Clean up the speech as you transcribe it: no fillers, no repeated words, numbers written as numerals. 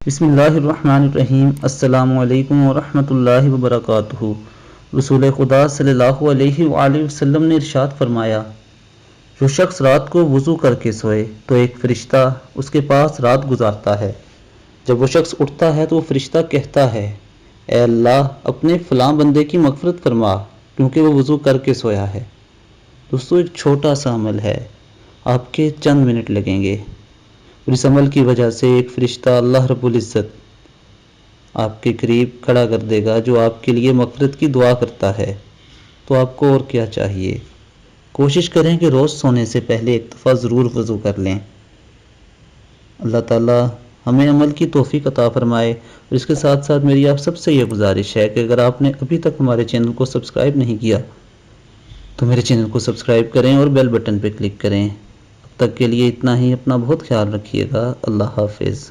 بسم اللہ الرحمن الرحیم۔ السلام علیکم ورحمۃ اللہ وبرکاتہ۔ رسول خدا صلی اللہ علیہ وآلہ وسلم نے ارشاد فرمایا، جو شخص رات کو وضو کر کے سوئے تو ایک فرشتہ اس کے پاس رات گزارتا ہے۔ جب وہ شخص اٹھتا ہے تو وہ فرشتہ کہتا ہے، اے اللہ اپنے فلاں بندے کی مغفرت فرما کیونکہ وہ وضو کر کے سویا ہے۔ دوستو، ایک چھوٹا سا عمل ہے، آپ کے چند منٹ لگیں گے اور اس عمل کی وجہ سے ایک فرشتہ اللہ رب العزت آپ کے قریب کھڑا کر دے گا جو آپ کے لیے مغفرت کی دعا کرتا ہے۔ تو آپ کو اور کیا چاہیے؟ کوشش کریں کہ روز سونے سے پہلے ایک دفعہ ضرور وضو کر لیں۔ اللہ تعالیٰ ہمیں عمل کی توفیق عطا فرمائے۔ اور اس کے ساتھ ساتھ میری آپ سب سے یہ گزارش ہے کہ اگر آپ نے ابھی تک ہمارے چینل کو سبسکرائب نہیں کیا تو میرے چینل کو سبسکرائب کریں اور بیل بٹن پہ کلک کریں۔ اب تک کے لیے اتنا ہی، اپنا بہت خیال رکھیے گا۔ اللہ حافظ۔